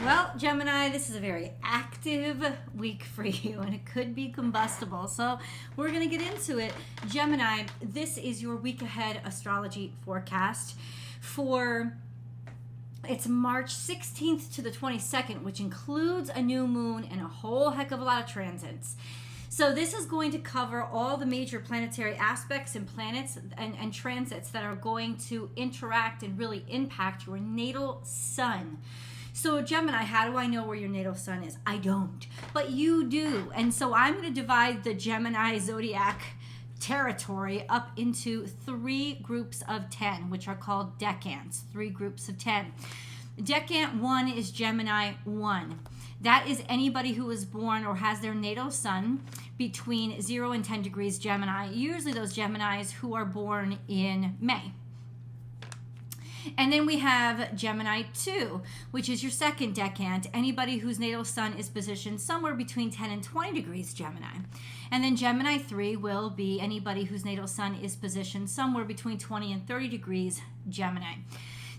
Well, Gemini, this is a very active week for you, and it could be combustible. So we're going to get into it. Gemini, this is your week ahead astrology forecast for it's March 16th to the 22nd, which includes a new moon and a whole heck of a lot of transits. So this is going to cover all the major planetary aspects and planets and transits that are going to interact and really impact your natal sun. So Gemini, how do I know where your natal sun is? I don't, but you do. And so I'm going to divide the Gemini zodiac territory up into 3 groups of 10, which are called decans, 3 groups of 10. Decant 1 is Gemini 1. That is anybody who was born or has their natal sun between 0 and 10 degrees Gemini, usually those Geminis who are born in May. And then we have Gemini 2, which is your second decant, anybody whose natal sun is positioned somewhere between 10 and 20 degrees Gemini. And then Gemini 3 will be anybody whose natal sun is positioned somewhere between 20 and 30 degrees Gemini.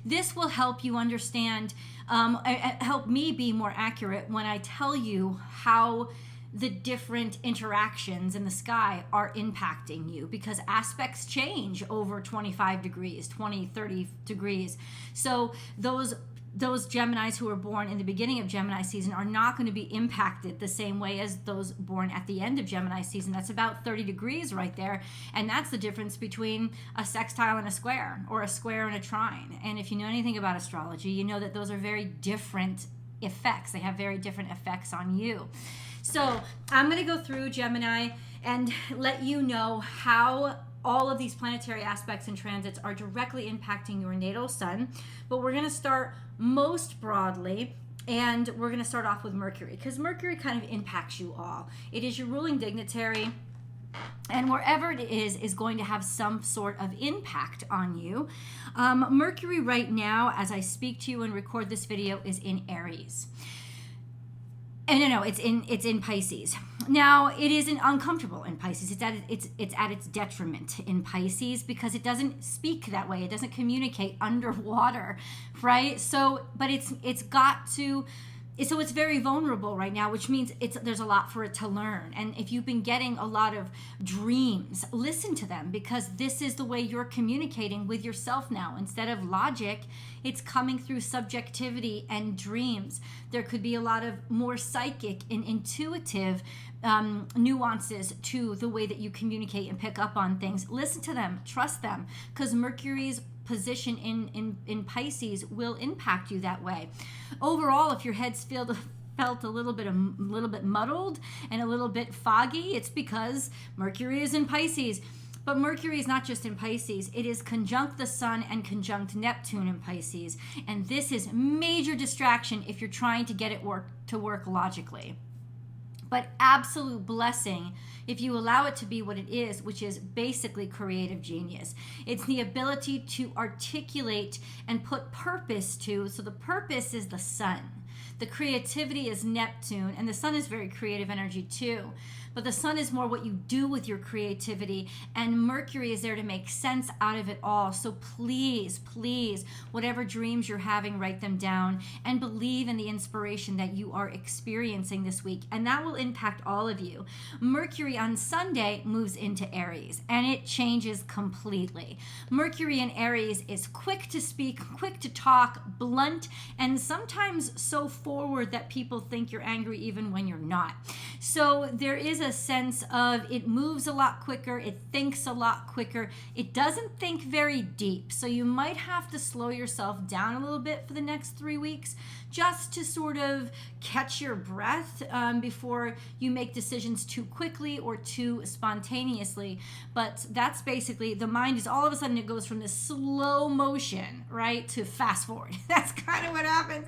This will help you understand, help me be more accurate when I tell you how the different interactions in the sky are impacting you, because aspects change over 25 degrees, 20, 30 degrees. So those Geminis who are born in the beginning of Gemini season are not going to be impacted the same way as those born at the end of Gemini season. That's about 30 degrees right there. And that's the difference between a sextile and a square, or a square and a trine. And if you know anything about astrology, you know that those are very different effects. They have very different effects on you. So I'm going to go through Gemini and let you know how all of these planetary aspects and transits are directly impacting your natal sun. But we're going to start most broadly, and we're going to start off with Mercury, because Mercury kind of impacts you all. It is your ruling dignitary, and wherever it is going to have some sort of impact on you. Mercury right now, as I speak to you and record this video, is in Aries. And no, it's in Pisces. Now, it isn't uncomfortable in Pisces. It's at its detriment in Pisces, because it doesn't speak that way. It doesn't communicate underwater, right? So, but it's very vulnerable right now, which means there's a lot for it to learn. And if you've been getting a lot of dreams, listen to them, because this is the way you're communicating with yourself now. Instead of logic, it's coming through subjectivity and dreams. There could be a lot of more psychic and intuitive nuances to the way that you communicate and pick up on things. Listen to them, trust them, because Mercury's position in Pisces will impact you that way. Overall, if your head's felt a little bit muddled and a little bit foggy, it's because Mercury is in Pisces. But Mercury is not just in Pisces. It is conjunct the Sun and conjunct Neptune in Pisces. And this is major distraction if you're trying to get it to work logically. But absolute blessing if you allow it to be what it is, which is basically creative genius. It's the ability to articulate and put purpose to. So the purpose is the sun. The creativity is Neptune, and the sun is very creative energy too. But the sun is more what you do with your creativity, and Mercury is there to make sense out of it all. So please, please, whatever dreams you're having, write them down and believe in the inspiration that you are experiencing this week, and that will impact all of you. Mercury on Sunday moves into Aries, and it changes completely. Mercury in Aries is quick to speak, quick to talk, blunt, and sometimes so forward that people think you're angry even when you're not. So there is a sense of it moves a lot quicker, it thinks a lot quicker, it doesn't think very deep. So you might have to slow yourself down a little bit for the next 3 weeks, just to sort of catch your breath before you make decisions too quickly or too spontaneously. But that's basically, the mind is all of a sudden, it goes from this slow motion, right, to fast forward. That's kind of what happens.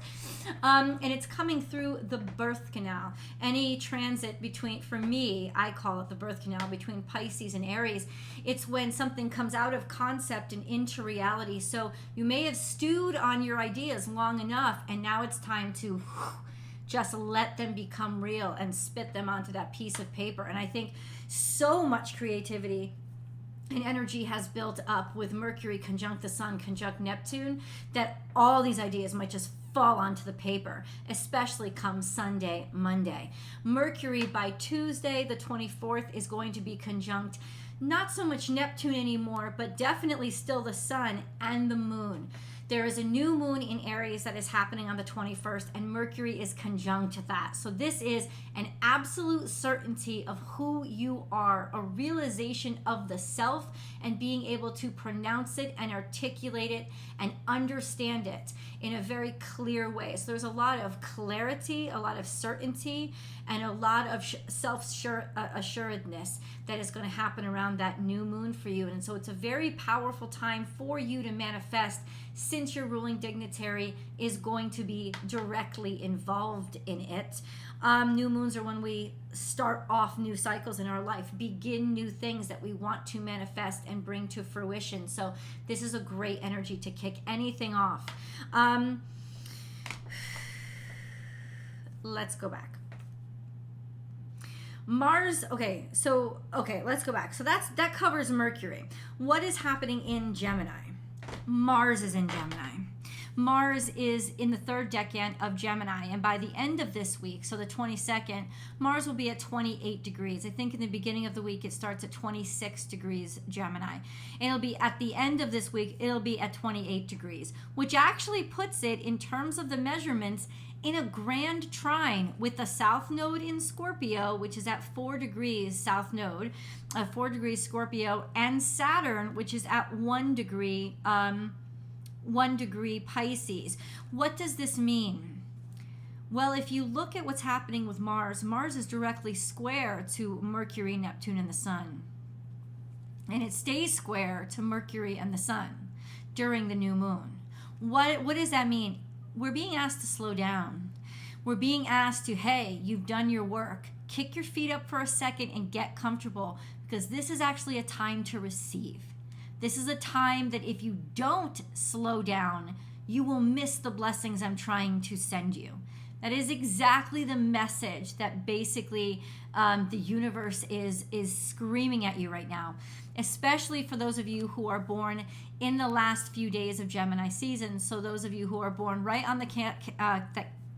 And it's coming through the birth canal. Any transit between, for me, I call it the birth canal between Pisces and Aries. It's when something comes out of concept and into reality. So you may have stewed on your ideas long enough, and now it's time to just let them become real and spit them onto that piece of paper. And I think so much creativity and energy has built up with Mercury conjunct the Sun, conjunct Neptune, that all these ideas might just fall onto the paper, especially come Sunday, Monday. Mercury by Tuesday, the 24th, is going to be conjunct not so much Neptune anymore, but definitely still the sun and the moon. There is a new moon in Aries that is happening on the 21st, and Mercury is conjunct to that. So this is an absolute certainty of who you are, a realization of the self, and being able to pronounce it and articulate it and understand it in a very clear way. So there's a lot of clarity, a lot of certainty, and a lot of self-assuredness that is going to happen around that new moon for you. And so it's a very powerful time for you to manifest, since your ruling dignitary is going to be directly involved in it. New moons are when we start off new cycles in our life, begin new things that we want to manifest and bring to fruition. So this is a great energy to kick anything off. Let's go back. Mars, let's go back. So that covers Mercury. What is happening in Gemini? Mars is in Gemini. Mars is in the third decan of Gemini, and by the end of this week, so the 22nd, Mars will be at 28 degrees. I think in the beginning of the week it starts at 26 degrees Gemini. And it'll be at the end of this week, it'll be at 28 degrees, which actually puts it in terms of the measurements in a grand trine with the South Node in Scorpio, which is at 4 degrees South Node, 4 degrees Scorpio, and Saturn, which is at 1 degree Pisces. What does this mean? Well, if you look at what's happening with Mars, Mars is directly square to Mercury, Neptune, and the Sun. And it stays square to Mercury and the Sun during the new moon. What does that mean? We're being asked to slow down. We're being asked to, hey, you've done your work. Kick your feet up for a second and get comfortable, because this is actually a time to receive. This is a time that if you don't slow down, you will miss the blessings I'm trying to send you. That is exactly the message that basically the universe is screaming at you right now, especially for those of you who are born in the last few days of Gemini season. So those of you who are born right on the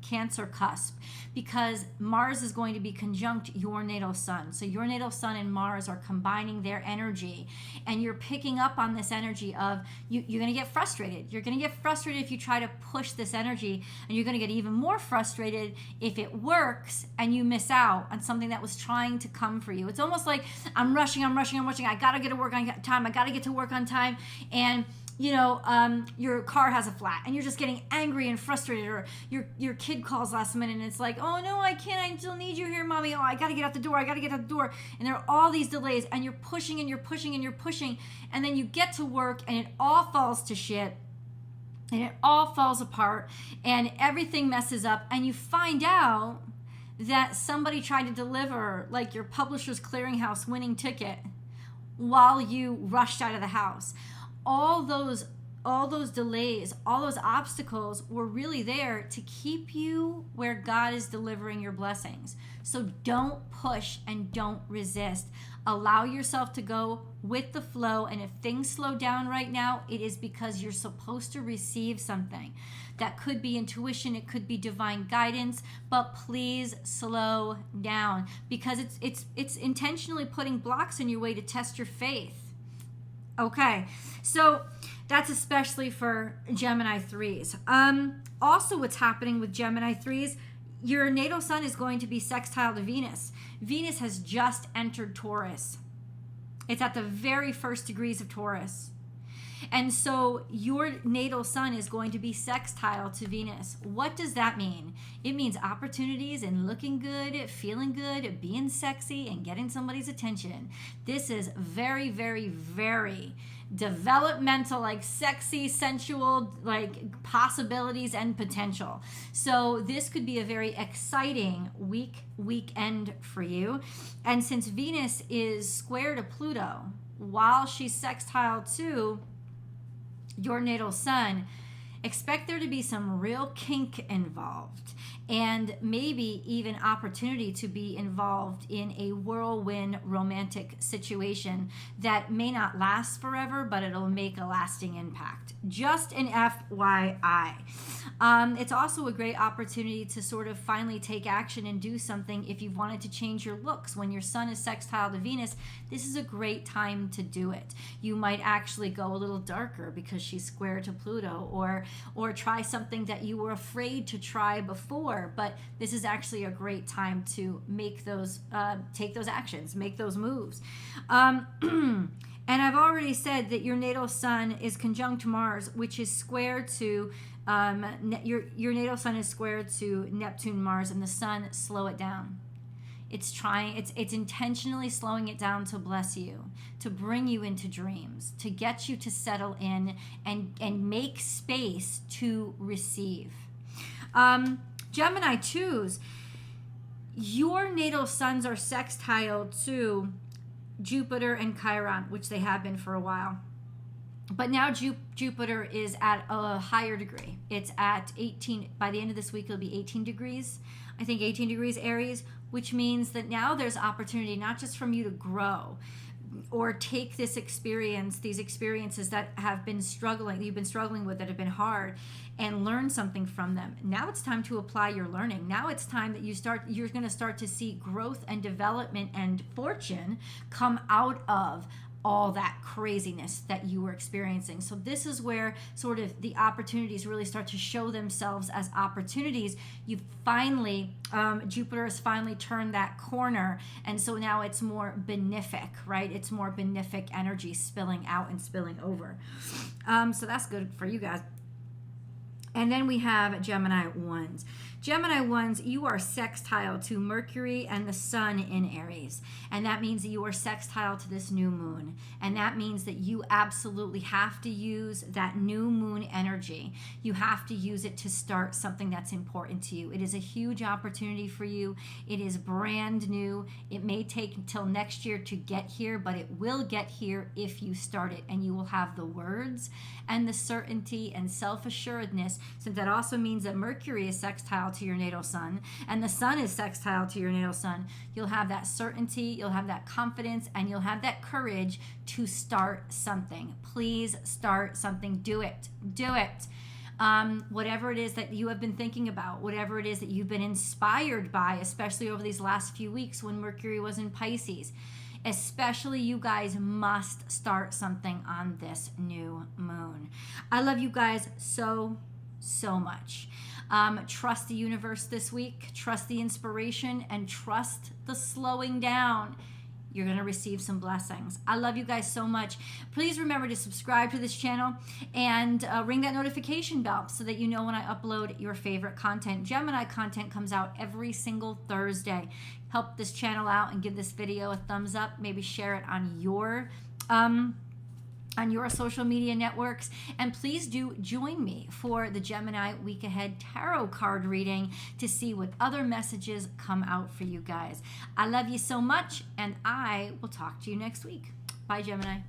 Cancer cusp, because Mars is going to be conjunct your natal sun. So your natal sun and Mars are combining their energy, and you're picking up on this energy of you're going to get frustrated. You're going to get frustrated if you try to push this energy, and you're going to get even more frustrated if it works and you miss out on something that was trying to come for you. It's almost like I'm rushing. I got to get to work on time. I got to get to work on time. And your car has a flat and you're just getting angry and frustrated, or your kid calls last minute and it's like, oh no, I can't, I still need you here, mommy. Oh, I got to get out the door. And there are all these delays, and you're pushing and you're pushing and you're pushing. And then you get to work and it all falls to shit. And it all falls apart and everything messes up, and you find out that somebody tried to deliver like your Publishers Clearinghouse winning ticket while you rushed out of the house. All those delays, all those obstacles were really there to keep you where God is delivering your blessings. So don't push and don't resist. Allow yourself to go with the flow. And if things slow down right now, it is because you're supposed to receive something. That could be intuition, it could be divine guidance, but please slow down, because it's intentionally putting blocks in your way to test your faith. Okay, so that's especially for Gemini 3s. Also, what's happening with Gemini 3s, your natal sun is going to be sextile to Venus. Venus has just entered Taurus. It's at the very first degrees of Taurus. And so your natal sun is going to be sextile to Venus. What does that mean? It means opportunities and looking good, feeling good, being sexy, and getting somebody's attention. This is very, very, very developmental, like sexy, sensual, like possibilities and potential. So this could be a very exciting weekend for you. And since Venus is square to Pluto while she's sextile to your natal sun, expect there to be some real kink involved. and maybe even opportunity to be involved in a whirlwind romantic situation that may not last forever, but it'll make a lasting impact. Just an FYI. It's also a great opportunity to sort of finally take action and do something if you've wanted to change your looks. When your sun is sextile to Venus, this is a great time to do it. You might actually go a little darker because she's square to Pluto, or try something that you were afraid to try before, but this is actually a great time to make those take those actions, make those moves. And I've already said that your natal sun is conjunct Mars, which is square to your natal sun is square to Neptune, Mars, and the sun. Slow it down. It's intentionally slowing it down to bless you, to bring you into dreams, to get you to settle in and make space to receive. Gemini 2s, your natal suns are sextile to Jupiter and Chiron, which they have been for a while. But now Jupiter is at a higher degree. It's at 18. By the end of this week, it'll be 18 degrees. I think 18 degrees Aries, which means that now there's opportunity not just from you to grow or take this experience, these experiences that have been you've been struggling with, that have been hard, and learn something from them. Now it's time to apply your learning. Now it's time that you're going to start to see growth and development and fortune come out of all that craziness that you were experiencing. So this is where sort of the opportunities really start to show themselves as opportunities. You've finally, Jupiter has finally turned that corner, and so now it's more benefic, right? It's more benefic energy spilling out and spilling over. So that's good for you guys. And then we have Gemini 1s. Gemini 1s, you are sextile to Mercury and the sun in Aries. And that means that you are sextile to this new moon. And that means that you absolutely have to use that new moon energy. You have to use it to start something that's important to you. It is a huge opportunity for you. It is brand new. It may take until next year to get here, but it will get here if you start it. And you will have the words and the certainty and self-assuredness, since that also means that Mercury is sextile to your natal sun and the sun is sextile to your natal sun. You'll have that certainty, you'll have that confidence, and you'll have that courage to start something. Please start something. Do it. Do it. Whatever it is that you have been thinking about, whatever it is that you've been inspired by, especially over these last few weeks when Mercury was in Pisces. Especially you guys must start something on this new moon. I love you guys so much. Trust the universe this week, trust the inspiration, and trust the slowing down. You're going to receive some blessings. I love you guys so much. Please remember to subscribe to this channel and ring that notification bell so that you know when I upload your favorite content. Gemini content comes out every single Thursday. Help this channel out and give this video a thumbs up. Maybe share it on your social media networks. And please do join me for the Gemini Week Ahead Tarot card reading to see what other messages come out for you guys. I love you so much, and I will talk to you next week. Bye, Gemini.